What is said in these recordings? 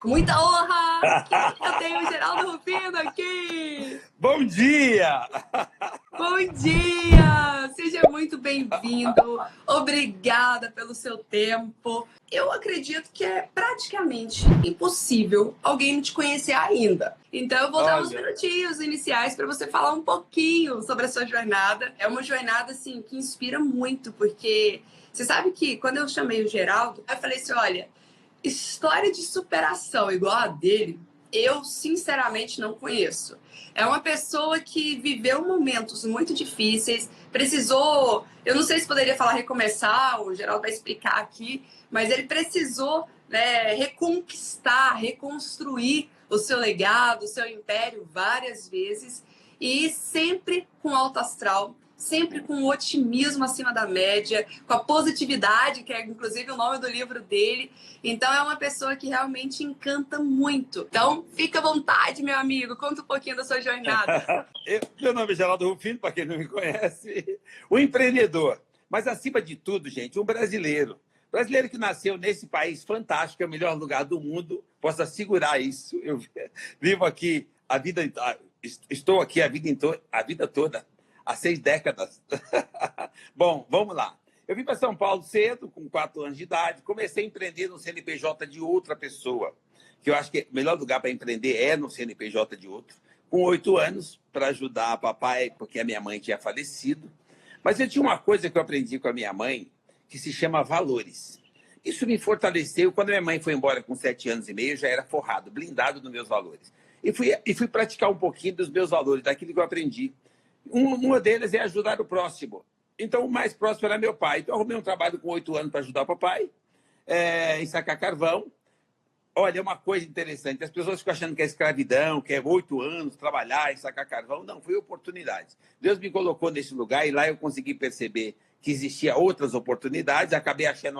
Com muita honra que eu tenho o Geraldo Rufino aqui. Bom dia! Bom dia! Seja muito bem-vindo. Obrigada pelo seu tempo. Eu acredito que é praticamente impossível alguém não te conhecer ainda. Então eu vou dar uns minutinhos iniciais para você falar um pouquinho sobre a sua jornada. É uma jornada assim que inspira muito, porque você sabe que quando eu chamei o Geraldo, eu falei assim, olha, história de superação igual a dele, eu sinceramente não conheço. É uma pessoa que viveu momentos muito difíceis, precisou, eu não sei se poderia falar recomeçar, o Geraldo vai explicar aqui, mas ele precisou, né, reconquistar, reconstruir o seu legado, o seu império várias vezes e sempre com alto astral, sempre com o otimismo acima da média, com a positividade, que é inclusive o nome do livro dele. Então é uma pessoa que realmente encanta muito. Então fica à vontade, meu amigo, conta um pouquinho da sua jornada. Meu nome é Geraldo Rufino, para quem não me conhece, o empreendedor. Mas, acima de tudo, gente, um brasileiro. Brasileiro que nasceu nesse país fantástico, é o melhor lugar do mundo, posso assegurar isso. Eu vivo aqui estou aqui a vida toda, há 6 décadas. Bom, vamos lá. Eu vim para São Paulo cedo, com 4 anos de idade, comecei a empreender no CNPJ de outra pessoa, que eu acho que o melhor lugar para empreender é no CNPJ de outro, com 8 anos, para ajudar a papai, porque a minha mãe tinha falecido. Mas eu tinha uma coisa que eu aprendi com a minha mãe, que se chama valores. Isso me fortaleceu. Quando minha mãe foi embora com 7 anos e meio, eu já era forrado, blindado nos meus valores. E fui praticar um pouquinho dos meus valores, daquilo que eu aprendi. Uma deles é ajudar o próximo. Então, o mais próximo era meu pai. Então, eu arrumei um trabalho com 8 anos para ajudar o papai, em sacar carvão. Olha, é uma coisa interessante. As pessoas ficam achando que é escravidão, que é 8 anos, trabalhar e sacar carvão. Não, foi oportunidade. Deus me colocou nesse lugar e lá eu consegui perceber que existia outras oportunidades. Acabei achando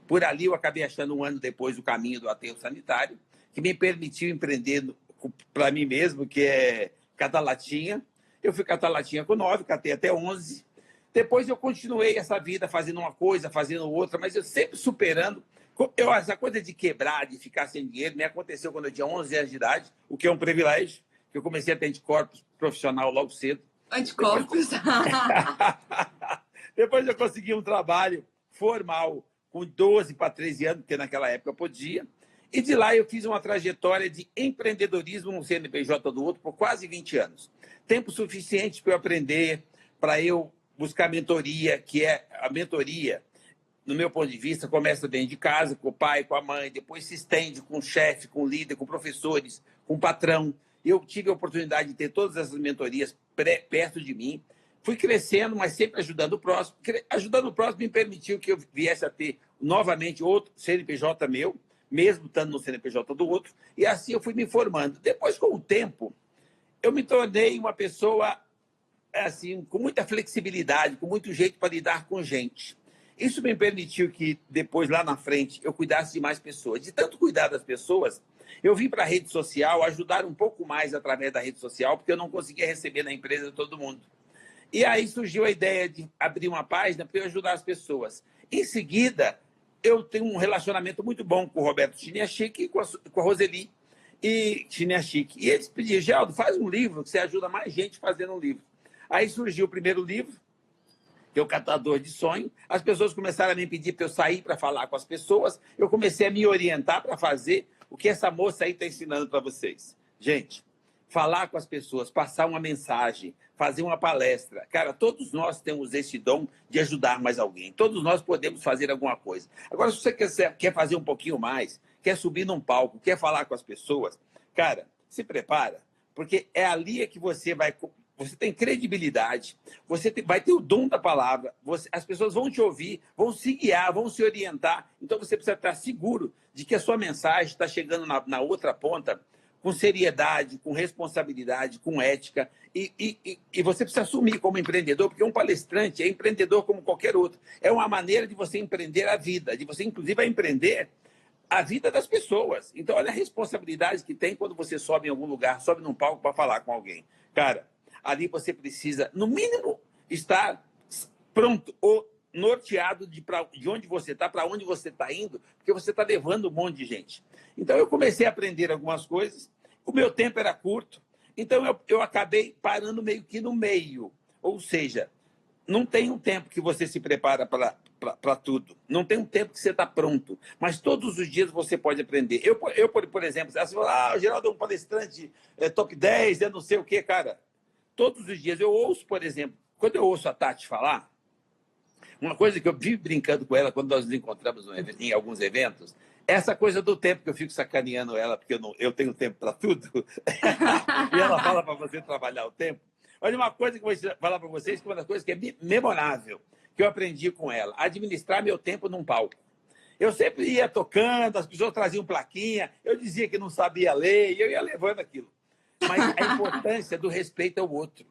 por ali eu acabei achando um ano depois o caminho do aterro sanitário, que me permitiu empreender para mim mesmo, que é catar latinha. Eu fui catar latinha com 9, catei até 11. Depois eu continuei essa vida fazendo uma coisa, fazendo outra, mas eu sempre superando. Essa coisa de quebrar, de ficar sem dinheiro, me aconteceu quando eu tinha 11 anos de idade, o que é um privilégio, que eu comecei a ter anticorpos profissional logo cedo. Anticorpos. Depois eu consegui um trabalho formal com 12 para 13 anos, porque naquela época podia. E de lá eu fiz uma trajetória de empreendedorismo no CNPJ do outro por quase 20 anos. Tempo suficiente para eu aprender, para eu buscar mentoria, que é a mentoria, no meu ponto de vista, começa dentro de casa, com o pai, com a mãe, depois se estende com o chefe, com o líder, com professores, com o patrão. Eu tive a oportunidade de ter todas essas mentorias perto de mim. Fui crescendo, mas sempre ajudando o próximo. Ajudando o próximo me permitiu que eu viesse a ter novamente outro CNPJ meu, mesmo estando no CNPJ do outro, e assim eu fui me formando. Depois, com o tempo, eu me tornei uma pessoa assim, com muita flexibilidade, com muito jeito para lidar com gente. Isso me permitiu que, depois, lá na frente, eu cuidasse de mais pessoas. De tanto cuidar das pessoas, eu vim para a rede social ajudar um pouco mais através da rede social, porque eu não conseguia receber na empresa de todo mundo. E aí surgiu a ideia de abrir uma página para eu ajudar as pessoas. Em seguida, eu tenho um relacionamento muito bom com o Roberto Chiniachique e com a Roseli Chiniachique. E eles pediram, Geraldo, faz um livro que você ajuda mais gente fazendo um livro. Aí surgiu o primeiro livro, que é o Catador de Sonho. As pessoas começaram a me pedir para eu sair para falar com as pessoas. Eu comecei a me orientar para fazer o que essa moça aí está ensinando para vocês. Gente, falar com as pessoas, passar uma mensagem, fazer uma palestra. Cara, todos nós temos esse dom de ajudar mais alguém. Todos nós podemos fazer alguma coisa. Agora, se você quer fazer um pouquinho mais, quer subir num palco, quer falar com as pessoas, cara, se prepara, porque é ali que você tem credibilidade, vai ter o dom da palavra, as pessoas vão te ouvir, vão se guiar, vão se orientar. Então, você precisa estar seguro de que a sua mensagem está chegando na outra ponta com seriedade, com responsabilidade, com ética. E você precisa assumir como empreendedor, porque um palestrante é empreendedor como qualquer outro. É uma maneira de você empreender a vida, de você, inclusive, vai empreender a vida das pessoas. Então, olha a responsabilidade que tem quando você sobe em algum lugar, sobe num palco para falar com alguém. Cara, ali você precisa, no mínimo, estar pronto ou norteado de onde você está, para onde você está indo, porque você está levando um monte de gente. Então, eu comecei a aprender algumas coisas, o meu tempo era curto, então eu acabei parando meio que no meio. Ou seja, não tem um tempo que você se prepara para tudo. Não tem um tempo que você está pronto. Mas todos os dias você pode aprender. Por exemplo, você fala, o Geraldo é um palestrante top 10, eu não sei o quê, cara. Todos os dias eu ouço, por exemplo, quando eu ouço a Tati falar, uma coisa que eu vivo brincando com ela quando nós nos encontramos em alguns eventos, essa coisa do tempo que eu fico sacaneando ela, porque eu tenho tempo para tudo, e ela fala para você trabalhar o tempo. Olha, uma coisa que eu vou falar para vocês, que é uma das coisas que é memorável, que eu aprendi com ela, administrar meu tempo num palco. Eu sempre ia tocando, as pessoas traziam plaquinha, eu dizia que não sabia ler, e eu ia levando aquilo. Mas a importância do respeito ao outro.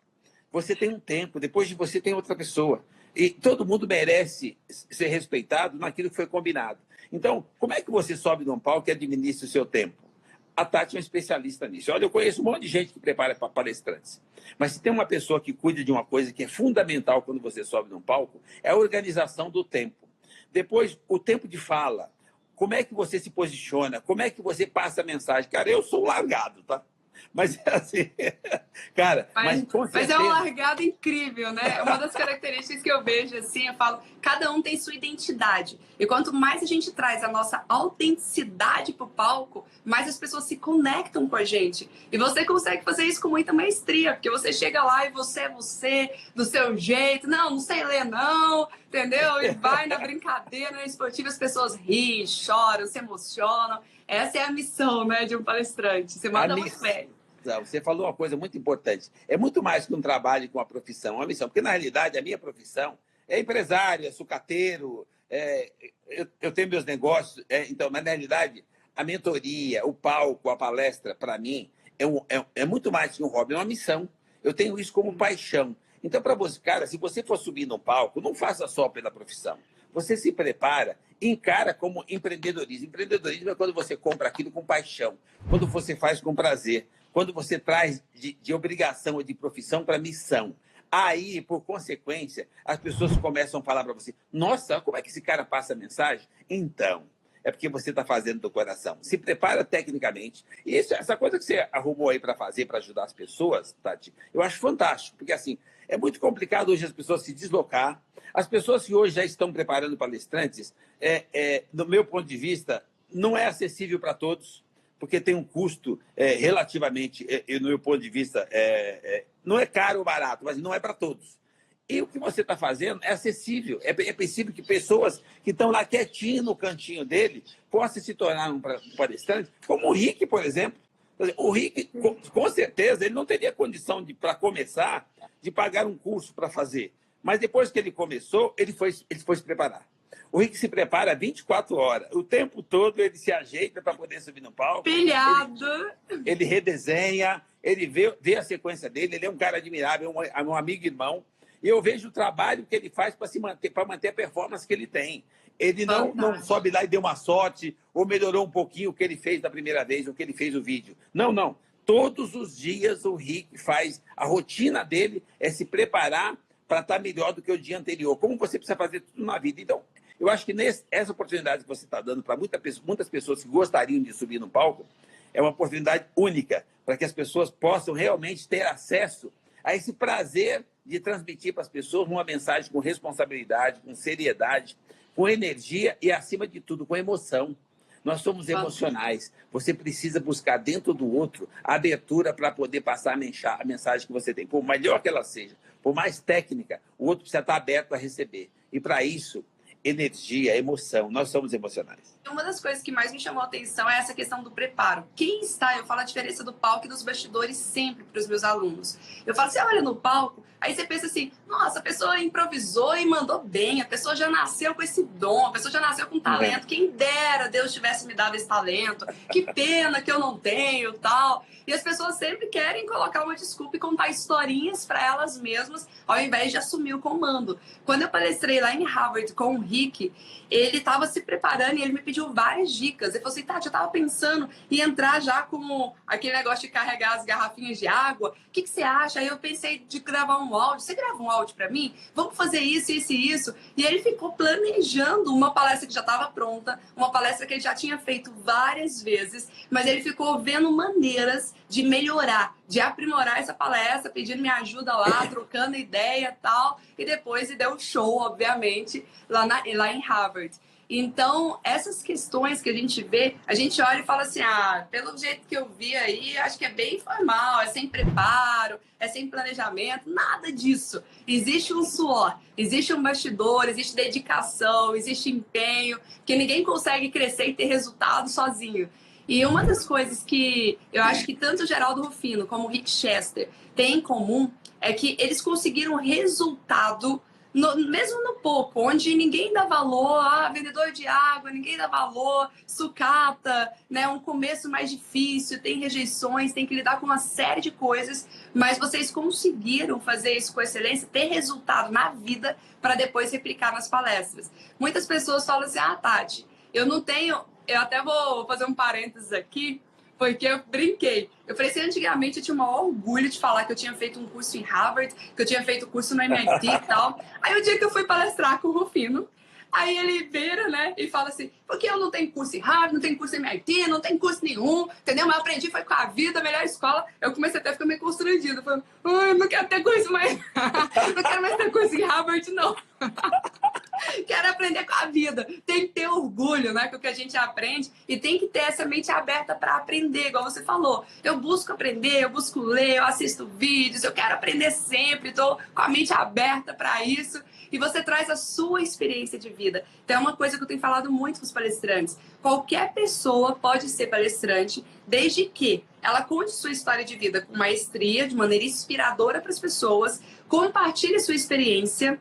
Você tem um tempo, depois de você tem outra pessoa. E todo mundo merece ser respeitado naquilo que foi combinado. Então, como é que você sobe num palco e administra o seu tempo? A Tati é uma especialista nisso. Olha, eu conheço um monte de gente que prepara para palestrantes. Mas se tem uma pessoa que cuida de uma coisa que é fundamental quando você sobe num palco, é a organização do tempo. Depois, o tempo de fala. Como é que você se posiciona? Como é que você passa a mensagem? Cara, eu sou largado, tá? Mas é assim, cara, mas com certeza... Mas é uma largada incrível, né? Uma das características que eu vejo, assim, eu falo, cada um tem sua identidade. E quanto mais a gente traz a nossa autenticidade pro palco, mais as pessoas se conectam com a gente. E você consegue fazer isso com muita maestria, porque você chega lá e você é você, do seu jeito. Não sei ler, não, entendeu? E vai na brincadeira, na esportiva, as pessoas riem, choram, se emocionam. Essa é a missão, né, de um palestrante. Você manda muito bem. Você falou uma coisa muito importante. É muito mais que um trabalho com a profissão, uma missão. Porque, na realidade, a minha profissão é empresário, é sucateiro, eu tenho meus negócios. Então, mas, na realidade, a mentoria, o palco, a palestra, para mim, é muito mais que um hobby, é uma missão. Eu tenho isso como paixão. Então, para você, cara, se você for subir no palco, não faça só pela profissão. Você se prepara, encara como empreendedorismo. Empreendedorismo é quando você compra aquilo com paixão, quando você faz com prazer, quando você traz de obrigação ou de profissão para missão. Aí, por consequência, as pessoas começam a falar para você, nossa, como é que esse cara passa a mensagem? Então, é porque você está fazendo do coração. Se prepara tecnicamente. E essa coisa que você arrumou aí para fazer, para ajudar as pessoas, Tati, eu acho fantástico. Porque, assim, é muito complicado hoje as pessoas se deslocar. As pessoas que hoje já estão preparando palestrantes, do meu ponto de vista, não é acessível para todos, porque tem um custo relativamente, no meu ponto de vista, não é caro ou barato, mas não é para todos. E o que você está fazendo é acessível. É possível que pessoas que estão lá quietinho no cantinho dele possam se tornar um palestrante, como o Rick, por exemplo. O Rick, com certeza, ele não teria condição, para começar, de pagar um curso para fazer. Mas depois que ele começou, ele foi se preparar. O Rick se prepara 24 horas. O tempo todo ele se ajeita para poder subir no palco. Pilhado! Ele redesenha, ele vê a sequência dele. Ele é um cara admirável, é um amigo irmão. E eu vejo o trabalho que ele faz para manter a performance que ele tem. Ele não sobe lá e deu uma sorte, ou melhorou um pouquinho o que ele fez da primeira vez, o que ele fez o vídeo. Não. Todos os dias o Rick faz, a rotina dele é se preparar para estar melhor do que o dia anterior. Como você precisa fazer tudo na vida. Então, eu acho que essa oportunidade que você está dando para muitas pessoas que gostariam de subir no palco é uma oportunidade única para que as pessoas possam realmente ter acesso a esse prazer de transmitir para as pessoas uma mensagem com responsabilidade, com seriedade, com energia e, acima de tudo, com emoção. Nós somos emocionais. Você precisa buscar dentro do outro a abertura para poder passar a mensagem que você tem. Por melhor que ela seja, por mais técnica, o outro precisa estar aberto a receber. E, para isso, energia, emoção. Nós somos emocionais. Uma das coisas que mais me chamou a atenção é essa questão do preparo. Eu falo a diferença do palco e dos bastidores sempre para os meus alunos. Eu falo, você olha no palco, aí você pensa assim, nossa, a pessoa improvisou e mandou bem, a pessoa já nasceu com esse dom, a pessoa já nasceu com talento, quem dera Deus tivesse me dado esse talento, que pena que eu não tenho, tal. E as pessoas sempre querem colocar uma desculpa e contar historinhas para elas mesmas, ao invés de assumir o comando. Quando eu palestrei lá em Harvard com o Rick, ele estava se preparando e ele me pediu pediu várias dicas. Ele falou assim, Tati, eu tava pensando em entrar já com aquele negócio de carregar as garrafinhas de água. O que você acha? Aí eu pensei de gravar um áudio. Você grava um áudio para mim? Vamos fazer isso, isso e isso. E ele ficou planejando uma palestra que já estava pronta, uma palestra que ele já tinha feito várias vezes, mas ele ficou vendo maneiras de melhorar, de aprimorar essa palestra, pedindo minha ajuda lá, trocando ideia e tal. E depois ele deu um show, obviamente, lá em Harvard. Então, essas questões que a gente vê, a gente olha e fala assim, pelo jeito que eu vi aí, acho que é bem informal, é sem preparo, é sem planejamento, nada disso. Existe um suor, existe um bastidor, existe dedicação, existe empenho, que ninguém consegue crescer e ter resultado sozinho. E uma das coisas que eu acho que tanto o Geraldo Rufino como o Rick Chester têm em comum é que eles conseguiram resultado mesmo no pouco, onde ninguém dá valor, vendedor de água, ninguém dá valor, sucata, né, um começo mais difícil, tem rejeições, tem que lidar com uma série de coisas, mas vocês conseguiram fazer isso com excelência, ter resultado na vida para depois replicar nas palestras. Muitas pessoas falam assim, Tati, eu não tenho, eu até vou fazer um parênteses aqui, porque eu brinquei. Eu falei assim, antigamente eu tinha o maior orgulho de falar que eu tinha feito um curso em Harvard, que eu tinha feito curso no MIT e tal. Aí o dia que eu fui palestrar com o Rufino, aí ele vira, né, e fala assim, porque eu não tenho curso em Harvard, não tenho curso em MIT, não tenho curso nenhum, entendeu? Mas eu aprendi, foi com a vida, a melhor escola. Eu comecei até a ficar meio constrangido, falando, não quero ter curso mais, não quero mais ter curso em Harvard, não. Quero aprender com a vida. Tem que ter orgulho, né, com o que a gente aprende e tem que ter essa mente aberta para aprender, igual você falou. Eu busco aprender, eu busco ler, eu assisto vídeos, eu quero aprender sempre, estou com a mente aberta para isso. E você traz a sua experiência de vida. Então é uma coisa que eu tenho falado muito com os palestrantes. Qualquer pessoa pode ser palestrante, desde que ela conte sua história de vida com maestria, de maneira inspiradora para as pessoas, compartilhe sua experiência.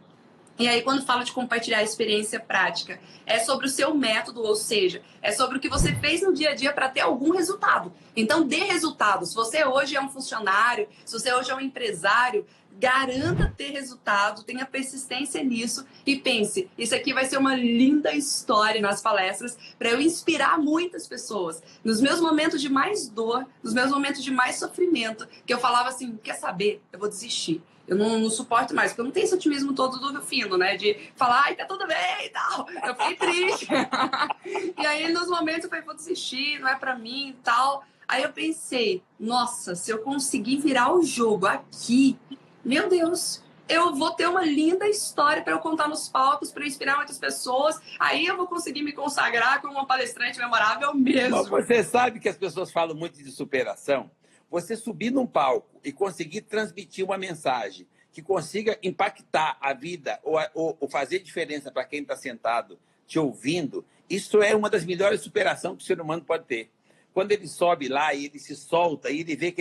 E aí, quando falo de compartilhar a experiência prática, é sobre o seu método, ou seja, é sobre o que você fez no dia a dia para ter algum resultado. Então, dê resultado. Se você hoje é um funcionário, se você hoje é um empresário, garanta ter resultado, tenha persistência nisso e pense, isso aqui vai ser uma linda história nas palestras para eu inspirar muitas pessoas. Nos meus momentos de mais dor, nos meus momentos de mais sofrimento, que eu falava assim, quer saber? Eu vou desistir. Eu não suporto mais, porque eu não tenho esse otimismo todo do Rufino, né? De falar, tá tudo bem e tal. Eu fiquei triste. E aí, nos momentos, eu falei, vou desistir, não é pra mim e tal. Aí eu pensei, nossa, se eu conseguir virar o jogo aqui, meu Deus, eu vou ter uma linda história para eu contar nos palcos, para inspirar muitas pessoas. Aí eu vou conseguir me consagrar como uma palestrante memorável mesmo. Mas você sabe que as pessoas falam muito de superação? Você subir num palco e conseguir transmitir uma mensagem que consiga impactar a vida ou fazer diferença para quem está sentado te ouvindo, isso é uma das melhores superações que o ser humano pode ter. Quando ele sobe lá e ele se solta e ele vê que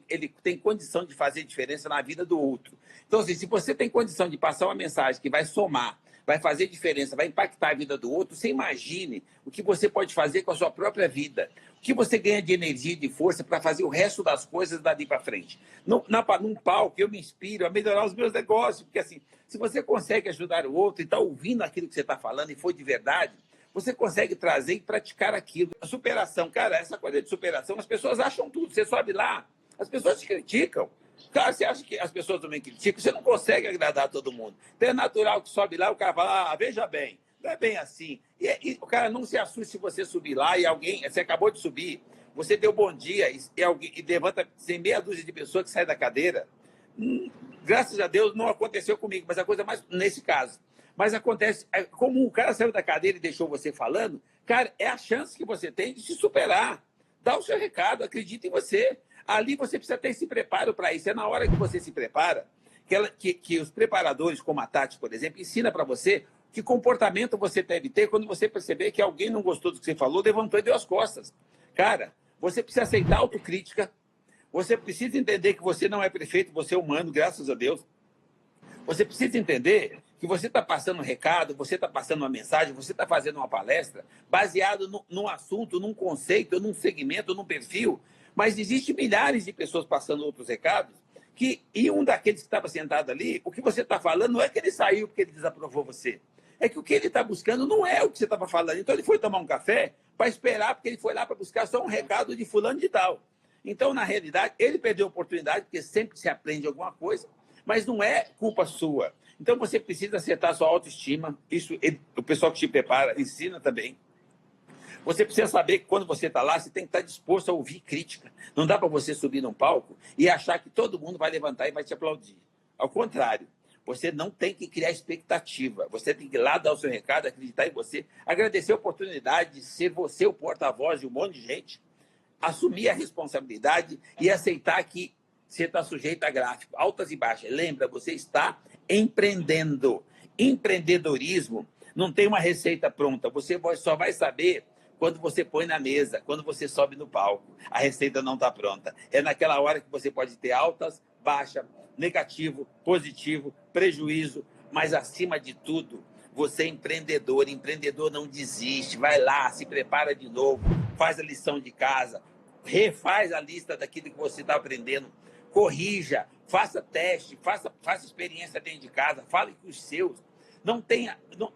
ele tem condição de fazer diferença na vida do outro. Então, assim, se você tem condição de passar uma mensagem que vai somar, vai fazer diferença, vai impactar a vida do outro, você imagine o que você pode fazer com a sua própria vida. O que você ganha de energia e de força para fazer o resto das coisas dali para frente. Num palco, eu me inspiro a melhorar os meus negócios, porque assim, se você consegue ajudar o outro e está ouvindo aquilo que você está falando e foi de verdade, você consegue trazer e praticar aquilo. A superação, cara, essa coisa de superação, as pessoas acham tudo. Você sobe lá, as pessoas te criticam. Cara, você acha que as pessoas também criticam? Você não consegue agradar todo mundo. Então é natural que sobe lá, o cara fala, veja bem, não é bem assim. E o cara não se assuste se você subir lá e você acabou de subir, você deu bom dia e levanta, tem meia dúzia de pessoas que saem da cadeira. Graças a Deus não aconteceu comigo, mas a coisa mais nesse caso. Mas acontece, é comum, o cara saiu da cadeira e deixou você falando, cara, é a chance que você tem de se superar. Dá o seu recado, acredita em você. Ali você precisa ter esse preparo para isso. É na hora que você se prepara que os preparadores, como a Tati, por exemplo, ensina para você que comportamento você deve ter quando você perceber que alguém não gostou do que você falou, levantou e deu as costas. Cara, você precisa aceitar a autocrítica, você precisa entender que você não é perfeito, você é humano, graças a Deus. Você precisa entender que você está passando um recado, você está passando uma mensagem, você está fazendo uma palestra baseado num assunto, num conceito, num segmento, num perfil, mas existem milhares de pessoas passando outros recados e um daqueles que estava sentado ali, o que você está falando não é que ele saiu porque ele desaprovou você. é que o que ele está buscando não é o que você estava falando. Então, ele foi tomar um café para esperar, porque ele foi lá para buscar só um recado de fulano de tal. Então, na realidade, ele perdeu a oportunidade, porque sempre se aprende alguma coisa, mas não é culpa sua. Então, você precisa acertar a sua autoestima. Isso, o pessoal que te prepara ensina também. Você precisa saber que quando você está lá, você tem que estar disposto a ouvir crítica. Não dá para você subir num palco e achar que todo mundo vai levantar e vai te aplaudir. Ao contrário, você não tem que criar expectativa. Você tem que ir lá dar o seu recado, acreditar em você, agradecer a oportunidade de ser você o porta-voz de um monte de gente, assumir a responsabilidade e aceitar que você está sujeito a gráfico, altas e baixas. Lembra, você está empreendendo. Empreendedorismo não tem uma receita pronta. Você só vai saber quando você põe na mesa, quando você sobe no palco. A receita não está pronta. É naquela hora que você pode ter altas, baixas, negativo, positivo, prejuízo, mas acima de tudo, você é empreendedor. Empreendedor não desiste. Vai lá, se prepara de novo, faz a lição de casa, refaz a lista daquilo que você está aprendendo, corrija, faça teste, faça experiência dentro de casa, fale com os seus.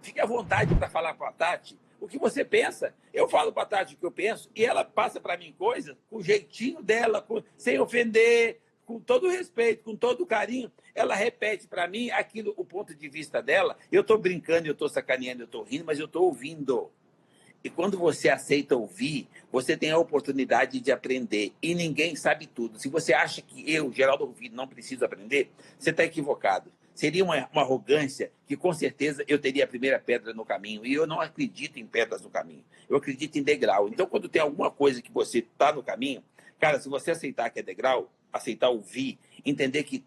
Fique à vontade para falar com a Tati o que você pensa. Eu falo para a Tati o que eu penso e ela passa para mim coisas com o jeitinho dela, sem ofender, com todo o respeito, com todo o carinho. Ela repete para mim aquilo, o ponto de vista dela. Eu estou brincando, eu estou sacaneando, eu estou rindo, mas eu estou ouvindo. E quando você aceita ouvir, você tem a oportunidade de aprender. E ninguém sabe tudo. Se você acha que eu, Geraldo Rufino, não preciso aprender, você está equivocado. Seria uma arrogância que, com certeza, eu teria a primeira pedra no caminho. E eu não acredito em pedras no caminho. Eu acredito em degrau. Então, quando tem alguma coisa que você está no caminho, cara, se você aceitar que é degrau, aceitar ouvir, entender que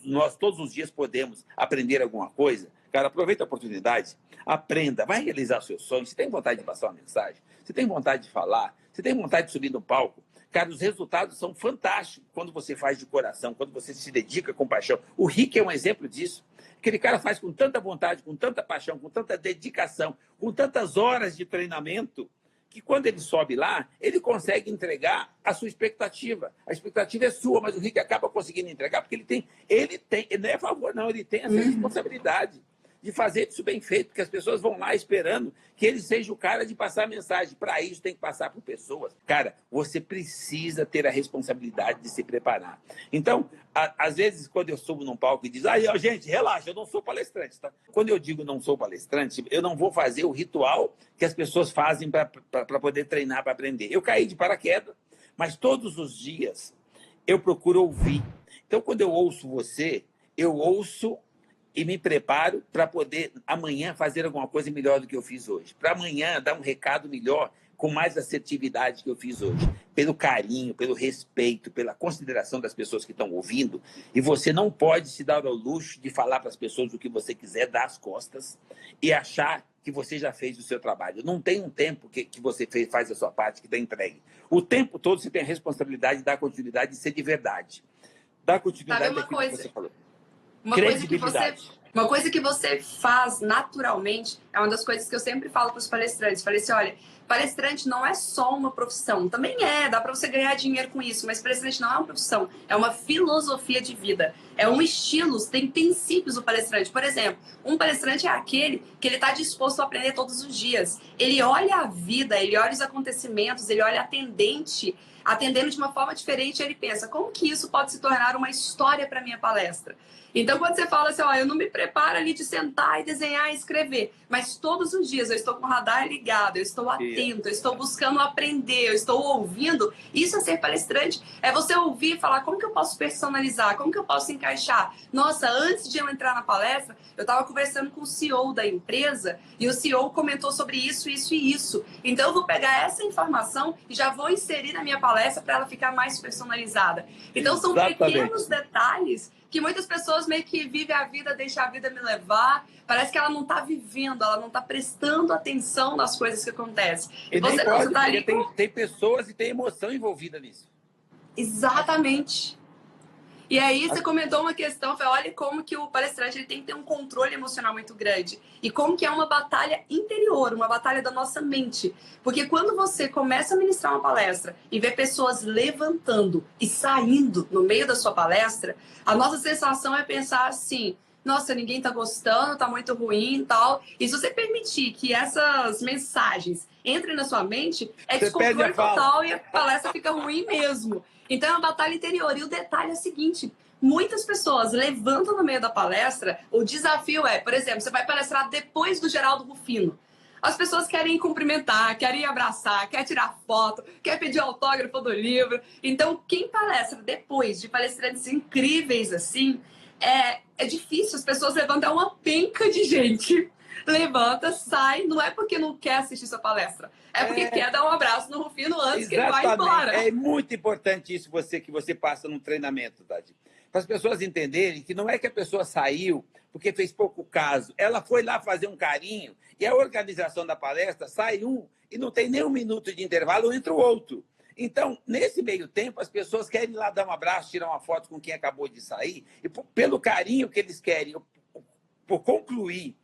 nós todos os dias podemos aprender alguma coisa, cara, aproveita a oportunidade, aprenda, vai realizar seus sonhos. Você tem vontade de passar uma mensagem? Você tem vontade de falar? Você tem vontade de subir no palco? Cara, os resultados são fantásticos quando você faz de coração, quando você se dedica com paixão. O Rick é um exemplo disso. Aquele cara faz com tanta vontade, com tanta paixão, com tanta dedicação, com tantas horas de treinamento, que quando ele sobe lá, ele consegue entregar a sua expectativa. A expectativa é sua, mas o Rick acaba conseguindo entregar porque ele não é a favor, não, ele tem essa responsabilidade de fazer isso bem feito, porque as pessoas vão lá esperando que ele seja o cara de passar a mensagem. Para isso, tem que passar por pessoas. Cara, você precisa ter a responsabilidade de se preparar. Então, às vezes, quando eu subo num palco e diz, gente, relaxa, eu não sou palestrante, tá? Quando eu digo não sou palestrante, eu não vou fazer o ritual que as pessoas fazem para poder treinar, para aprender. Eu caí de paraquedas, mas todos os dias eu procuro ouvir. Então, quando eu ouço você, eu ouço e me preparo para poder amanhã fazer alguma coisa melhor do que eu fiz hoje. Para amanhã dar um recado melhor, com mais assertividade que eu fiz hoje. Pelo carinho, pelo respeito, pela consideração das pessoas que estão ouvindo. E você não pode se dar ao luxo de falar para as pessoas o que você quiser, dar as costas e achar que você já fez o seu trabalho. Não tem um tempo que você faz a sua parte, que está entregue. O tempo todo você tem a responsabilidade de dar continuidade e ser de verdade. Dar continuidade àquilo que você falou. Uma coisa que você faz naturalmente é uma das coisas que eu sempre falo para os palestrantes. Falei assim, olha, palestrante não é só uma profissão. Também dá para você ganhar dinheiro com isso, mas palestrante não é uma profissão, é uma filosofia de vida. É um estilo, tem princípios do palestrante. Por exemplo, um palestrante é aquele que ele está disposto a aprender todos os dias. Ele olha a vida, ele olha os acontecimentos, ele olha atendendo de uma forma diferente, ele pensa, como que isso pode se tornar uma história para minha palestra? Então, quando você fala assim, eu não me preparo ali de sentar e desenhar e escrever, mas todos os dias eu estou com o radar ligado, eu estou atento, eu estou buscando aprender, eu estou ouvindo, isso é ser palestrante. É você ouvir e falar, como que eu posso personalizar, como que eu posso encaixar? Nossa, antes de eu entrar na palestra, eu estava conversando com o CEO da empresa e o CEO comentou sobre isso, isso e isso. Então, eu vou pegar essa informação e já vou inserir na minha palestra para ela ficar mais personalizada. Então, são pequenos detalhes que muitas pessoas meio que vivem a vida, deixam a vida me levar. Parece que ela não está vivendo, ela não está prestando atenção nas coisas que acontecem. E você pode, tá ali... tem pessoas e tem emoção envolvida nisso. Exatamente. E aí você comentou uma questão, foi, olha como que o palestrante ele tem que ter um controle emocional muito grande. E como que é uma batalha interior, uma batalha da nossa mente. Porque quando você começa a ministrar uma palestra e vê pessoas levantando e saindo no meio da sua palestra, a nossa sensação é pensar assim, nossa, ninguém tá gostando, tá muito ruim e tal. E se você permitir que essas mensagens entrem na sua mente, é Você perde a descontrole fala. total e a palestra fica ruim mesmo. Então é uma batalha interior. E o detalhe é o seguinte: muitas pessoas levantam no meio da palestra. O desafio é, por exemplo, você vai palestrar depois do Geraldo Rufino. As pessoas querem cumprimentar, querem abraçar, quer tirar foto, quer pedir autógrafo do livro. Então, quem palestra depois de palestrantes incríveis assim, é difícil. As pessoas levantam uma penca de gente. Levanta, sai, não é porque não quer assistir sua palestra, é porque quer dar um abraço no Rufino antes que ele vá Exatamente. embora. É muito importante isso que você passa no treinamento, Tati. Para as pessoas entenderem que não é que a pessoa saiu porque fez pouco caso. Ela foi lá fazer um carinho e a organização da palestra sai um e não tem nem um minuto de intervalo, entra o outro. Então, nesse meio tempo, as pessoas querem ir lá dar um abraço, tirar uma foto com quem acabou de sair, e pelo carinho que eles querem, por concluir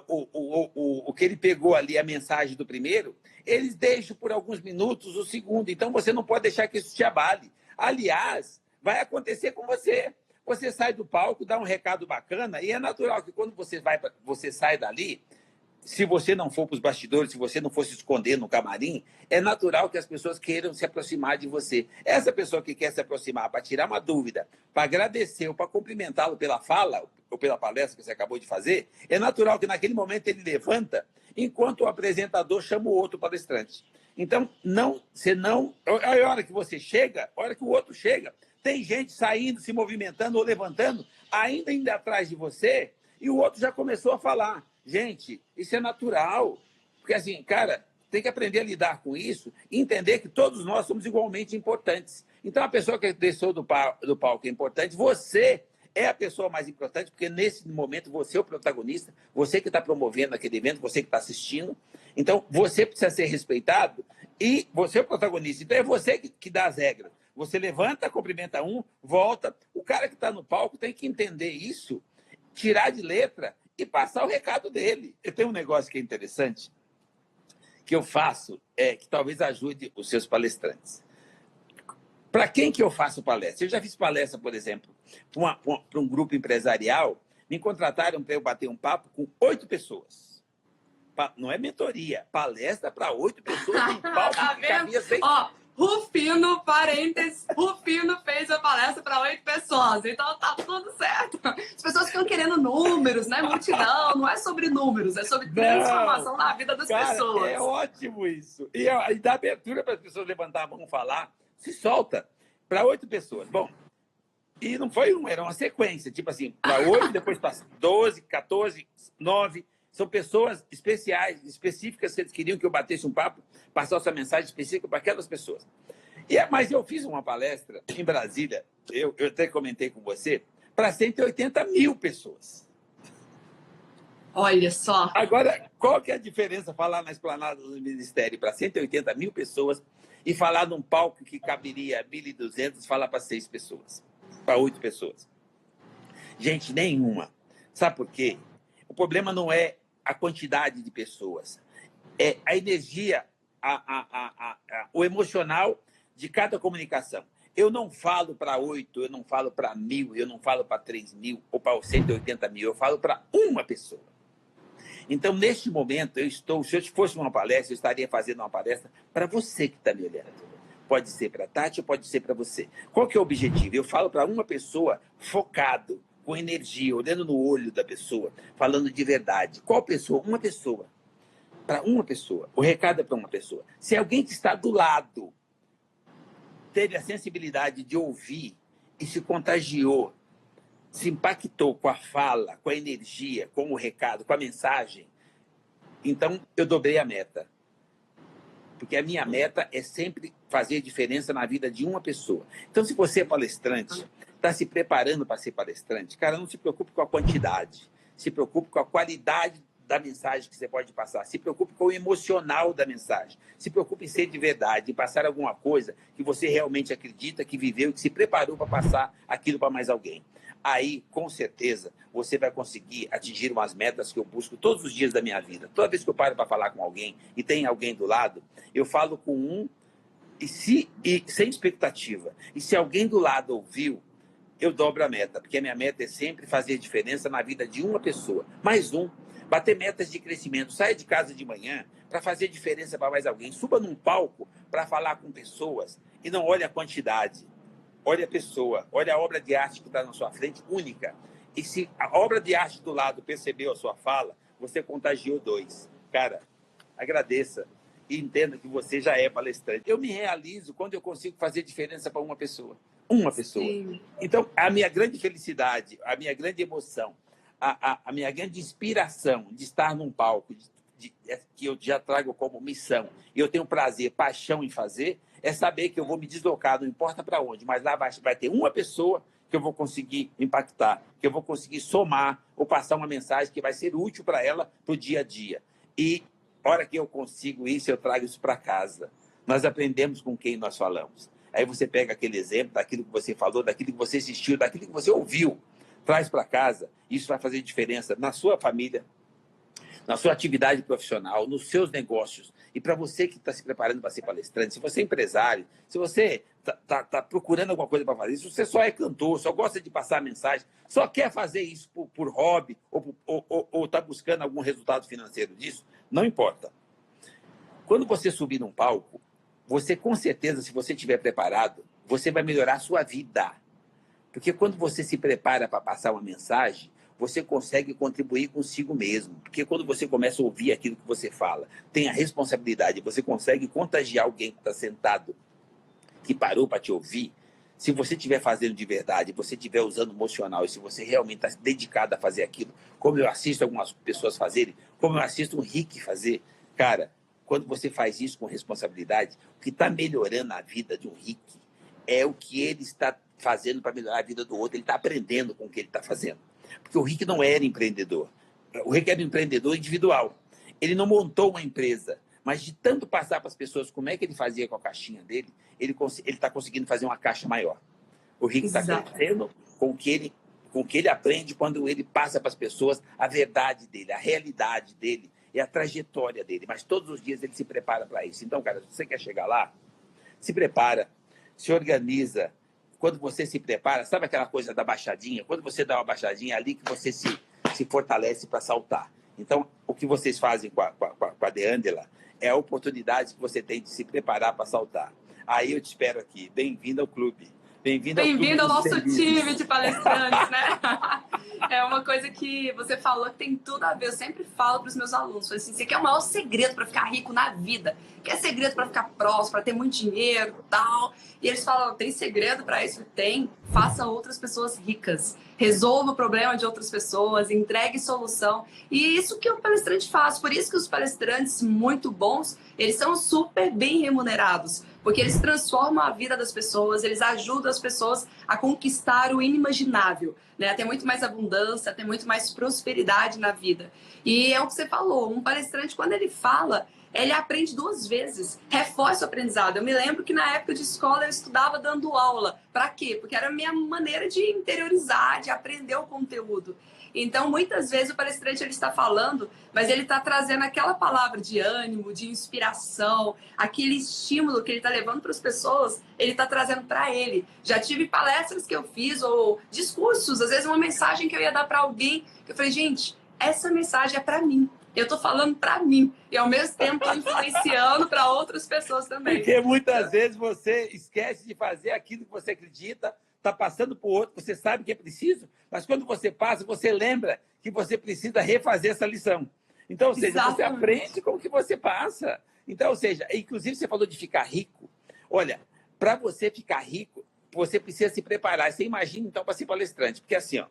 o que ele pegou ali, a mensagem do primeiro, eles deixam por alguns minutos o segundo. Então, você não pode deixar que isso te abale. Aliás, vai acontecer com você. Você sai do palco, dá um recado bacana, e é natural que quando você sai dali, se você não for para os bastidores, se você não for se esconder no camarim, é natural que as pessoas queiram se aproximar de você. Essa pessoa que quer se aproximar para tirar uma dúvida, para agradecer ou para cumprimentá-lo pela fala ou pela palestra que você acabou de fazer, é natural que naquele momento ele levanta, enquanto o apresentador chama o outro palestrante. Então, a hora que você chega, a hora que o outro chega, tem gente saindo, se movimentando ou levantando, ainda indo atrás de você, e o outro já começou a falar. Gente, isso é natural. Porque, assim, cara, tem que aprender a lidar com isso e entender que todos nós somos igualmente importantes. Então, a pessoa que desceu do palco é importante, você é a pessoa mais importante, porque nesse momento você é o protagonista, você que está promovendo aquele evento, você que está assistindo. Então, você precisa ser respeitado e você é o protagonista. Então, é você que dá as regras. Você levanta, cumprimenta um, volta. O cara que está no palco tem que entender isso, tirar de letra e passar o recado dele. Eu tenho um negócio que é interessante, que eu faço, que talvez ajude os seus palestrantes. Para quem que eu faço palestra? Eu já fiz palestra, por exemplo, para um grupo empresarial, me contrataram para eu bater um papo com 8 pessoas. Não é mentoria, palestra para 8 pessoas num palco Tá que cabia 100. Ó, Rufino, parênteses, Rufino fez a palestra para 8 pessoas, então tá tudo certo. As pessoas ficam querendo números, né? Multidão, não é sobre números, é sobre transformação na vida das pessoas. É ótimo isso. E dá abertura para as pessoas levantar a mão e falar, se solta para 8 pessoas. Bom, e não foi era uma sequência, tipo assim, para 8, depois passa 12, 14, 9. São pessoas especiais, específicas, que eles queriam que eu batesse um papo, passasse essa mensagem específica para aquelas pessoas. Mas eu fiz uma palestra em Brasília, eu até comentei com você, para 180 mil pessoas. Olha só. Agora, qual que é a diferença falar na esplanada do Ministério para 180 mil pessoas e falar num palco que caberia 1.200, falar para 6 pessoas, para 8 pessoas? Gente, nenhuma. Sabe por quê? O problema não é a quantidade de pessoas, é a energia, o emocional de cada comunicação. Eu não falo para 8, eu não falo para 1.000, eu não falo para 3.000 ou para 180 mil, eu falo para uma pessoa. Então, neste momento, se eu fosse uma palestra, eu estaria fazendo uma palestra para você que está me olhando. Pode ser para a Tati ou pode ser para você. Qual que é o objetivo? Eu falo para uma pessoa focado, com energia, olhando no olho da pessoa, falando de verdade. Qual pessoa? Uma pessoa. Para uma pessoa. O recado é para uma pessoa. Se alguém que está do lado teve a sensibilidade de ouvir e se contagiou, se impactou com a fala, com a energia, com o recado, com a mensagem, então eu dobrei a meta. Porque a minha meta é sempre fazer diferença na vida de uma pessoa. Então, se você é palestrante, está se preparando para ser palestrante, cara, não se preocupe com a quantidade, se preocupe com a qualidade da mensagem que você pode passar, se preocupe com o emocional da mensagem, se preocupe em ser de verdade, em passar alguma coisa que você realmente acredita, que viveu, que se preparou para passar aquilo para mais alguém. Aí, com certeza, você vai conseguir atingir umas metas que eu busco todos os dias da minha vida. Toda vez que eu paro para falar com alguém e tem alguém do lado, eu falo com um e sem expectativa. E se alguém do lado ouviu, eu dobro a meta, porque a minha meta é sempre fazer diferença na vida de uma pessoa. Mais um. Bater metas de crescimento. Saia de casa de manhã para fazer diferença para mais alguém. Suba num palco para falar com pessoas e não olhe a quantidade. Olhe a pessoa, olhe a obra de arte que está na sua frente, única. E se a obra de arte do lado percebeu a sua fala, você contagiou 2. Cara, agradeça e entenda que você já é palestrante. Eu me realizo quando eu consigo fazer diferença para uma pessoa. Uma pessoa. Sim. Então, a minha grande felicidade, a minha grande emoção, a minha grande inspiração de estar num palco que eu já trago como missão e eu tenho prazer, paixão em fazer, é saber que eu vou me deslocar, não importa para onde, mas lá vai ter uma pessoa que eu vou conseguir impactar, que eu vou conseguir somar ou passar uma mensagem que vai ser útil para ela para o dia a dia. E, a hora que eu consigo isso, eu trago isso para casa. Nós aprendemos com quem nós falamos. Aí você pega aquele exemplo daquilo que você falou, daquilo que você assistiu, daquilo que você ouviu, traz para casa. Isso vai fazer diferença na sua família, na sua atividade profissional, nos seus negócios. E para você que está se preparando para ser palestrante, se você é empresário, se você está procurando alguma coisa para fazer, se você só é cantor, só gosta de passar mensagem, só quer fazer isso por hobby ou está buscando algum resultado financeiro disso, não importa. Quando você subir num palco, você com certeza, se você estiver preparado, você vai melhorar a sua vida. Porque quando você se prepara para passar uma mensagem, você consegue contribuir consigo mesmo. Porque quando você começa a ouvir aquilo que você fala, tem a responsabilidade, você consegue contagiar alguém que está sentado, que parou para te ouvir. Se você estiver fazendo de verdade, você estiver usando emocional, e se você realmente está dedicado a fazer aquilo, como eu assisto algumas pessoas fazerem, como eu assisto o Rick fazer, cara, quando você faz isso com responsabilidade, o que está melhorando a vida de um Rick é o que ele está fazendo para melhorar a vida do outro. Ele está aprendendo com o que ele está fazendo. Porque o Rick não era empreendedor. O Rick era um empreendedor individual. Ele não montou uma empresa, mas de tanto passar para as pessoas como é que ele fazia com a caixinha dele, ele está conseguindo fazer uma caixa maior. O Rick está crescendo com o que ele aprende quando ele passa para as pessoas a verdade dele, a realidade dele e a trajetória dele. Mas todos os dias ele se prepara para isso. Então, cara, se você quer chegar lá, se prepara, se organiza. Quando você se prepara, sabe aquela coisa da baixadinha? Quando você dá uma baixadinha, é ali que você se fortalece para saltar. Então, o que vocês fazem com a Deandela é a oportunidade que você tem de se preparar para saltar. Aí eu te espero aqui. Bem-vindo ao clube. Bem-vindo ao nosso time de palestrantes, né? É uma coisa que você falou que tem tudo a ver. Eu sempre falo para os meus alunos, assim, você quer o maior segredo para ficar rico na vida? Quer segredo para ficar próximo, para ter muito dinheiro e tal? E eles falam, tem segredo para isso? Tem. Faça outras pessoas ricas. Resolva o problema de outras pessoas, entregue solução. E isso que o palestrante faz. Por isso que os palestrantes muito bons, eles são super bem remunerados. Porque eles transformam a vida das pessoas, eles ajudam as pessoas a conquistar o inimaginável, né? A ter muito mais abundância, a ter muito mais prosperidade na vida. E é o que você falou, um palestrante, quando ele fala, ele aprende 2 vezes, reforça o aprendizado. Eu me lembro que na época de escola eu estudava dando aula. Para quê? Porque era a minha maneira de interiorizar, de aprender o conteúdo. Então, muitas vezes o palestrante ele está falando, mas ele está trazendo aquela palavra de ânimo, de inspiração, aquele estímulo que ele está levando para as pessoas, ele está trazendo para ele. Já tive palestras que eu fiz, ou discursos, às vezes uma mensagem que eu ia dar para alguém, que eu falei, gente, essa mensagem é para mim. Eu estou falando para mim. E ao mesmo tempo estou influenciando para outras pessoas também. Porque muitas vezes você esquece de fazer aquilo que você acredita, está passando por outro, você sabe que é preciso, mas quando você passa, você lembra que você precisa refazer essa lição. Então, ou seja, exatamente, você aprende com o que você passa. Então, ou seja, inclusive você falou de ficar rico. Olha, para você ficar rico, você precisa se preparar. Você imagina, então, para ser palestrante. Porque assim,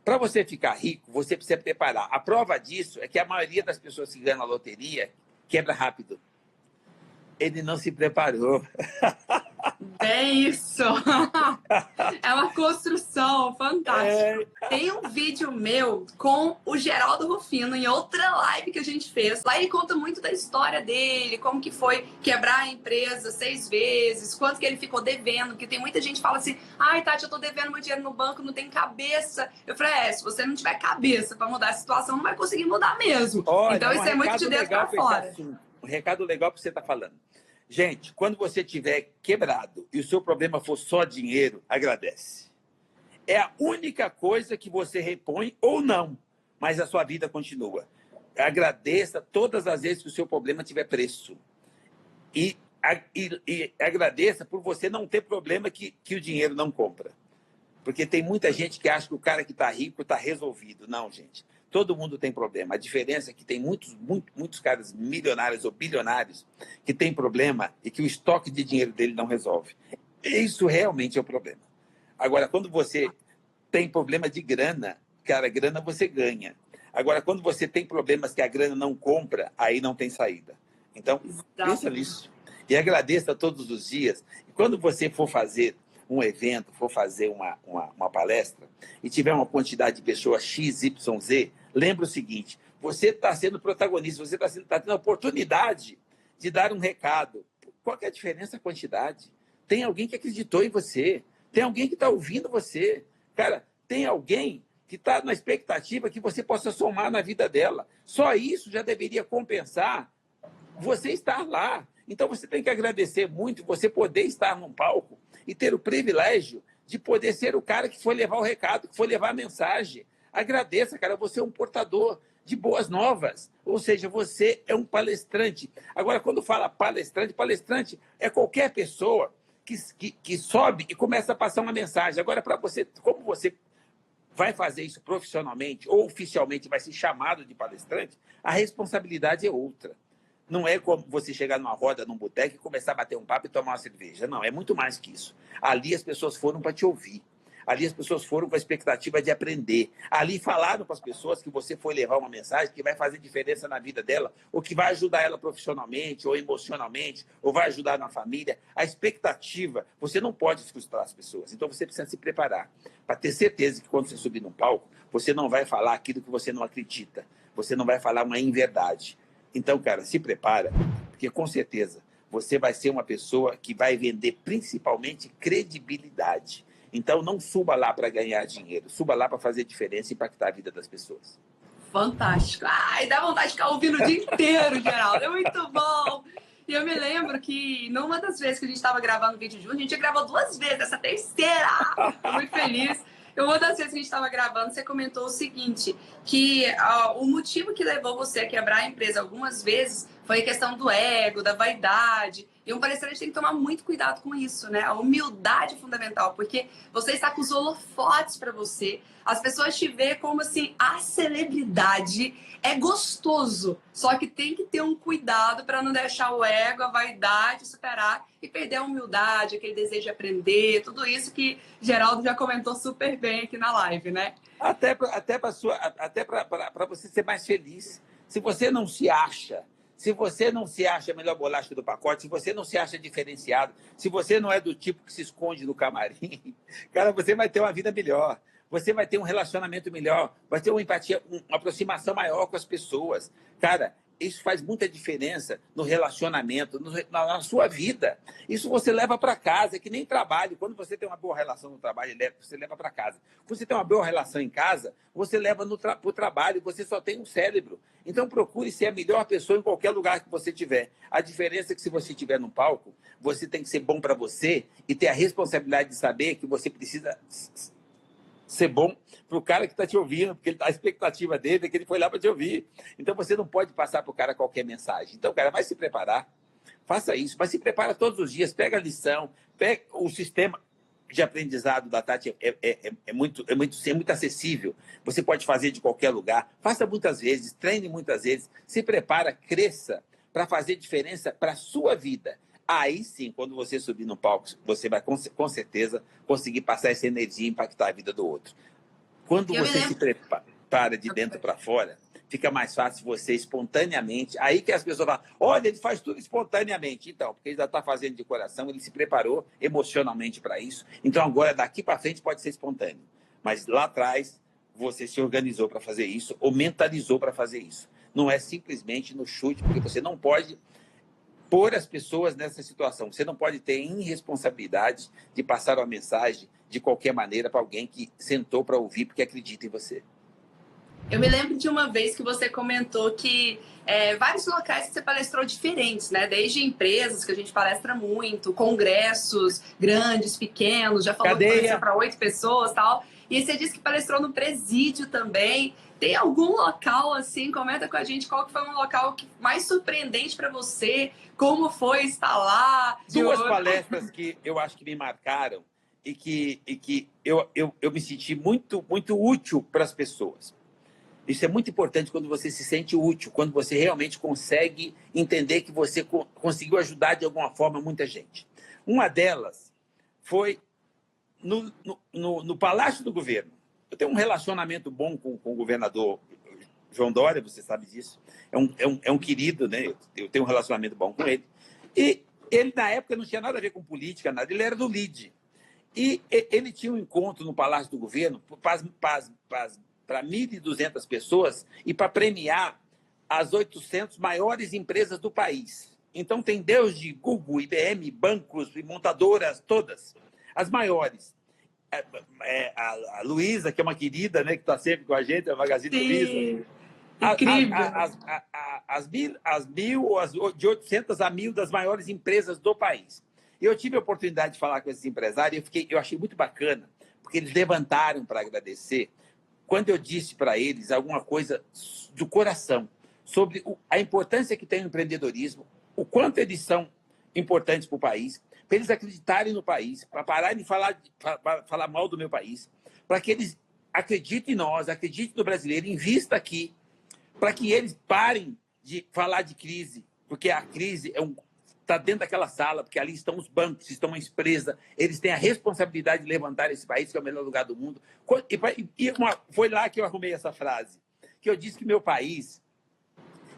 para você ficar rico, você precisa preparar. A prova disso é que a maioria das pessoas que ganham na loteria quebra rápido. Ele não se preparou. É isso! É uma construção fantástica. Tem um vídeo meu com o Geraldo Rufino em outra live que a gente fez. Lá ele conta muito da história dele, como que foi quebrar a empresa 6 vezes, quanto que ele ficou devendo, porque tem muita gente que fala assim, ai, Tati, eu tô devendo meu dinheiro no banco, não tem cabeça. Eu falei, se você não tiver cabeça para mudar a situação, não vai conseguir mudar mesmo. Olha, então isso é muito de dentro para fora. Um recado legal que você está falando. Gente, quando você tiver quebrado e o seu problema for só dinheiro, agradece. É a única coisa que você repõe ou não, mas a sua vida continua. Agradeça todas as vezes que o seu problema tiver preço. E agradeça por você não ter problema que o dinheiro não compra. Porque tem muita gente que acha que o cara que está rico está resolvido. Não, gente. Todo mundo tem problema. A diferença é que tem muitos caras milionários ou bilionários que têm problema e que o estoque de dinheiro dele não resolve. Isso realmente é o problema. Agora, quando você tem problema de grana, cara, grana você ganha. Agora, quando você tem problemas que a grana não compra, aí não tem saída. Então, pensa nisso. E agradeça todos os dias. E quando você for fazer um evento, for fazer uma palestra e tiver uma quantidade de pessoas X, Y, Z, lembra o seguinte, você está sendo protagonista, você está tendo a oportunidade de dar um recado. Qual que é a diferença? A quantidade. Tem alguém que acreditou em você, tem alguém que está ouvindo você. Cara, tem alguém que está na expectativa que você possa somar na vida dela. Só isso já deveria compensar você estar lá. Então, você tem que agradecer muito você poder estar num palco e ter o privilégio de poder ser o cara que foi levar o recado, que foi levar a mensagem. Agradeça, cara, você é um portador de boas novas, ou seja, você é um palestrante. Agora, quando fala palestrante é qualquer pessoa que sobe e começa a passar uma mensagem. Agora, para você, como você vai fazer isso profissionalmente ou oficialmente vai ser chamado de palestrante, a responsabilidade é outra. Não é como você chegar numa roda, num boteco e começar a bater um papo e tomar uma cerveja. Não, é muito mais que isso. Ali as pessoas foram para te ouvir. Ali as pessoas foram com a expectativa de aprender. Ali falaram para as pessoas que você foi levar uma mensagem que vai fazer diferença na vida dela, ou que vai ajudar ela profissionalmente, ou emocionalmente, ou vai ajudar na família. A expectativa, você não pode frustrar as pessoas. Então você precisa se preparar para ter certeza que quando você subir num palco, você não vai falar aquilo que você não acredita. Você não vai falar uma inverdade. Então, cara, se prepara, porque com certeza você vai ser uma pessoa que vai vender principalmente credibilidade. Então, não suba lá para ganhar dinheiro, suba lá para fazer diferença e impactar a vida das pessoas. Fantástico. Ai, dá vontade de ficar ouvindo o dia inteiro, Geraldo. É muito bom. E eu me lembro que numa das vezes que a gente estava gravando o vídeo junto, a gente já gravou 2 vezes, essa terceira. Estou muito feliz. Uma das vezes que a gente estava gravando, você comentou o seguinte, que o motivo que levou você a quebrar a empresa algumas vezes foi a questão do ego, da vaidade. E um palestrante tem que tomar muito cuidado com isso, né? A humildade é fundamental, porque você está com os holofotes para você. As pessoas te veem como assim, a celebridade. É gostoso, só que tem que ter um cuidado para não deixar o ego, a vaidade superar e perder a humildade, aquele desejo de aprender, tudo isso que Geraldo já comentou super bem aqui na live, né? Até para você ser mais feliz. Se você não se acha, se você não se acha a melhor bolacha do pacote, se você não se acha diferenciado, se você não é do tipo que se esconde no camarim, cara, você vai ter uma vida melhor. Você vai ter um relacionamento melhor, vai ter uma empatia, uma aproximação maior com as pessoas. Cara, isso faz muita diferença no relacionamento, na sua vida. Isso você leva para casa, é que nem trabalho. Quando você tem uma boa relação no trabalho, você leva para casa. Quando você tem uma boa relação em casa, você leva para o trabalho, você só tem um cérebro. Então, procure ser a melhor pessoa em qualquer lugar que você estiver. A diferença é que se você estiver no palco, você tem que ser bom para você e ter a responsabilidade de saber que você precisa ser bom para o cara que está te ouvindo, porque a expectativa dele é que ele foi lá para te ouvir. Então, você não pode passar para o cara qualquer mensagem. Então, cara, vai se preparar, faça isso, mas se prepara todos os dias, pega a lição, pega o sistema de aprendizado da Tati é muito acessível. Você pode fazer de qualquer lugar, faça muitas vezes, treine muitas vezes, se prepara, cresça para fazer diferença para a sua vida. Aí sim, quando você subir no palco, você vai com certeza conseguir passar essa energia e impactar a vida do outro. Quando você se prepara de dentro para fora, fica mais fácil você espontaneamente. Aí que as pessoas falam, olha, ele faz tudo espontaneamente. Então, porque ele já está fazendo de coração, ele se preparou emocionalmente para isso. Então, agora, daqui para frente, pode ser espontâneo. Mas lá atrás, você se organizou para fazer isso ou mentalizou para fazer isso. Não é simplesmente no chute, porque você não pode pôr as pessoas nessa situação. Você não pode ter irresponsabilidade de passar uma mensagem de qualquer maneira para alguém que sentou para ouvir porque acredita em você. Eu me lembro de uma vez que você comentou que vários locais que você palestrou diferentes, né? Desde empresas, que a gente palestra muito, congressos grandes, pequenos, já falou que palestra para 8 pessoas e tal. E você disse que palestrou no Presídio também. Tem algum local, assim, comenta com a gente qual que foi um local mais surpreendente para você, como foi estar lá? Duas palestras que eu acho que me marcaram e que eu me senti muito, muito útil para as pessoas. Isso é muito importante quando você se sente útil, quando você realmente consegue entender que você conseguiu ajudar de alguma forma muita gente. Uma delas foi no Palácio do Governo. Eu tenho um relacionamento bom com o governador João Dória, você sabe disso. É um querido, né? Eu tenho um relacionamento bom com ele. E ele, na época, não tinha nada a ver com política, nada. Ele era do LIDE. E ele tinha um encontro no Palácio do Governo para 1.200 pessoas e para premiar as 800 maiores empresas do país. Então, tem desde Google, IBM, bancos e montadoras, todas, as maiores. A Luísa, que é uma querida, né, que está sempre com a gente, a Magazine Luiza. Incrível. As mil, de 800 a 1.000 das maiores empresas do país. E eu tive a oportunidade de falar com esses empresários e eu achei muito bacana, porque eles levantaram para agradecer quando eu disse para eles alguma coisa do coração sobre a importância que tem o empreendedorismo, o quanto eles são importantes para o país, para eles acreditarem no país, para pararem de falar mal do meu país, para que eles acreditem em nós, acreditem no brasileiro, invistam aqui, para que eles parem de falar de crise, porque a crise está dentro daquela sala, porque ali estão os bancos, estão as empresas, eles têm a responsabilidade de levantar esse país, que é o melhor lugar do mundo. Foi lá que eu arrumei essa frase, que eu disse que meu país,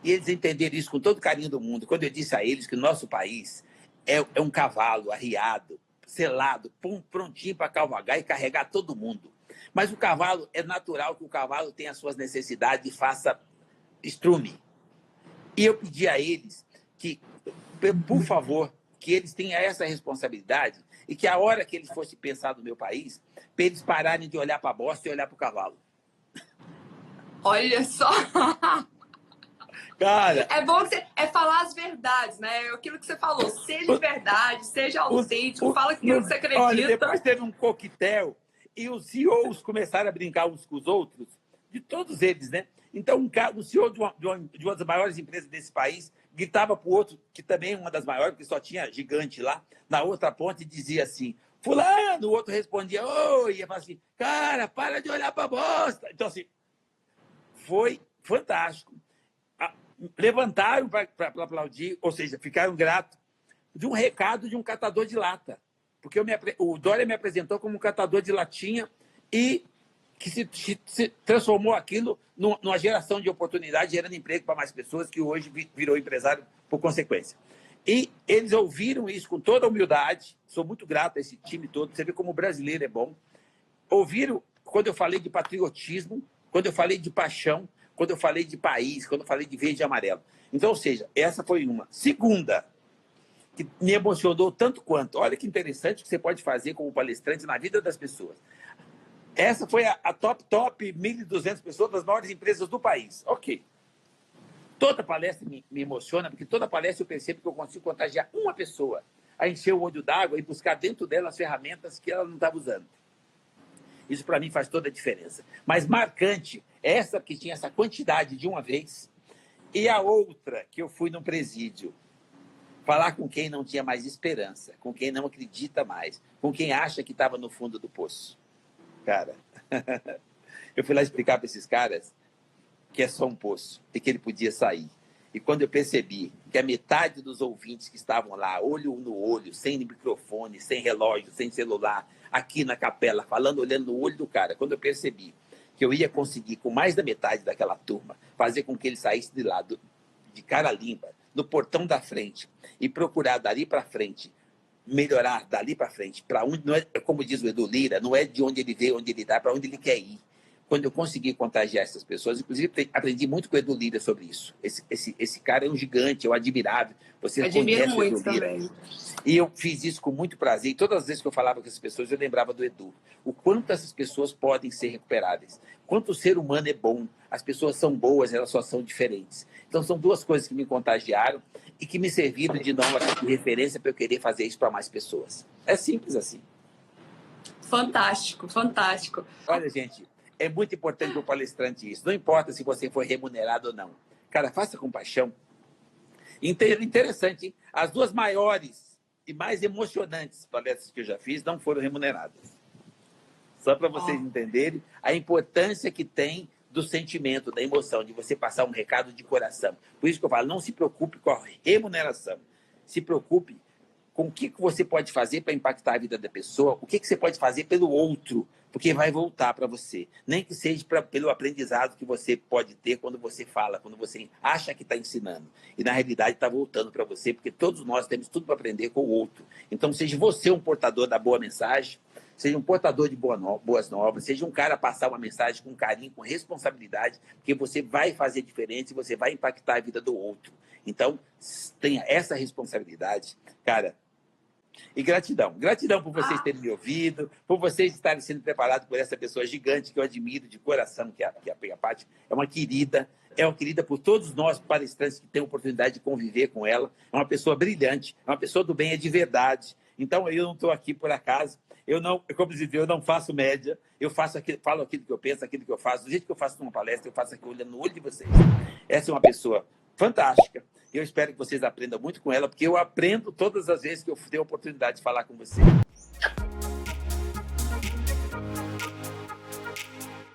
e eles entenderam isso com todo o carinho do mundo, quando eu disse a eles que o nosso país é um cavalo arriado, selado, prontinho para cavalgar e carregar todo mundo. Mas o cavalo, é natural que o cavalo tenha as suas necessidades e faça estrume. E eu pedi a eles que, por favor, que eles tenham essa responsabilidade e que a hora que eles fossem pensar no meu país, para eles pararem de olhar para a bosta e olhar para o cavalo. Olha só! Cara, é bom que você falar as verdades, né? Aquilo que você falou, seja de verdade, seja autêntico, fala aquilo que você acredita. Olha, depois teve um coquetel e os CEOs começaram a brincar uns com os outros, de todos eles, né? Então, um CEO de uma das maiores empresas desse país gritava para o outro, que também é uma das maiores, porque só tinha gigante lá, na outra ponta, e dizia assim, fulano, o outro respondia, oi, e ia falar assim, cara, para de olhar para a bosta. Então, assim, foi fantástico. Levantaram para aplaudir, ou seja, ficaram gratos de um recado de um catador de lata. Porque o Dória me apresentou como um catador de latinha e que se transformou aquilo numa geração de oportunidade, gerando emprego para mais pessoas, que hoje virou empresário por consequência. E eles ouviram isso com toda a humildade, sou muito grato a esse time todo, você vê como o brasileiro é bom. Ouviram quando eu falei de patriotismo, quando eu falei de paixão, quando eu falei de país, quando eu falei de verde e amarelo. Então, ou seja, essa foi uma. Segunda, que me emocionou tanto quanto. Olha que interessante que você pode fazer como palestrante na vida das pessoas. Essa foi a top 1.200 pessoas das maiores empresas do país. Ok. Toda palestra me emociona, porque toda palestra eu percebo que eu consigo contagiar uma pessoa a encher o olho d'água e buscar dentro dela as ferramentas que ela não estava usando. Isso, para mim, faz toda a diferença. Mas marcante, essa que tinha essa quantidade de uma vez, e a outra que eu fui no presídio, falar com quem não tinha mais esperança, com quem não acredita mais, com quem acha que estava no fundo do poço. Cara, eu fui lá explicar para esses caras que é só um poço e que ele podia sair. E quando eu percebi que a metade dos ouvintes que estavam lá, olho no olho, sem microfone, sem relógio, sem celular, aqui na capela, falando, olhando no olho do cara, quando eu percebi que eu ia conseguir, com mais da metade daquela turma, fazer com que ele saísse de lá, de cara limpa, no portão da frente, e procurar dali para frente, melhorar dali para frente, para onde, não é, como diz o Edu Lira, não é de onde ele veio, onde ele está, para onde ele quer ir. Quando eu consegui contagiar essas pessoas, inclusive aprendi muito com o Edu Lira sobre isso. Esse cara é um gigante, é um admirável. Você admiro muito também. E eu fiz isso com muito prazer. E todas as vezes que eu falava com essas pessoas, eu lembrava do Edu. O quanto essas pessoas podem ser recuperáveis. Quanto o ser humano é bom. As pessoas são boas, elas só são diferentes. Então, são duas coisas que me contagiaram e que me serviram de nova de referência para eu querer fazer isso para mais pessoas. É simples assim. Fantástico, fantástico. Olha, gente, é muito importante para o palestrante isso. Não importa se você foi remunerado ou não. Cara, faça com paixão. Interessante, hein? As duas maiores e mais emocionantes palestras que eu já fiz não foram remuneradas. Só para vocês entenderem a importância que tem do sentimento, da emoção, de você passar um recado de coração. Por isso que eu falo, não se preocupe com a remuneração. Se preocupe com o que você pode fazer para impactar a vida da pessoa, o que você pode fazer pelo outro, porque vai voltar para você. Nem que seja pelo aprendizado que você pode ter quando você fala, quando você acha que está ensinando. E, na realidade, está voltando para você, porque todos nós temos tudo para aprender com o outro. Então, seja você um portador da boa mensagem, seja um portador de boas novas, seja um cara a passar uma mensagem com carinho, com responsabilidade, porque você vai fazer diferença e você vai impactar a vida do outro. Então, tenha essa responsabilidade, cara. E gratidão. Gratidão por vocês terem me ouvido, por vocês estarem sendo preparados por essa pessoa gigante que eu admiro de coração, que é a Paty. É uma querida por todos nós palestrantes que têm a oportunidade de conviver com ela. É uma pessoa brilhante, é uma pessoa do bem, é de verdade. Então, eu não estou aqui por acaso. Eu não, como dizer, eu não faço média, falo aquilo que eu penso, aquilo que eu faço. Do jeito que eu faço numa palestra, eu faço aqui olhando no olho de vocês. Essa é uma pessoa fantástica. Eu espero que vocês aprendam muito com ela, porque eu aprendo todas as vezes que eu tenho a oportunidade de falar com você.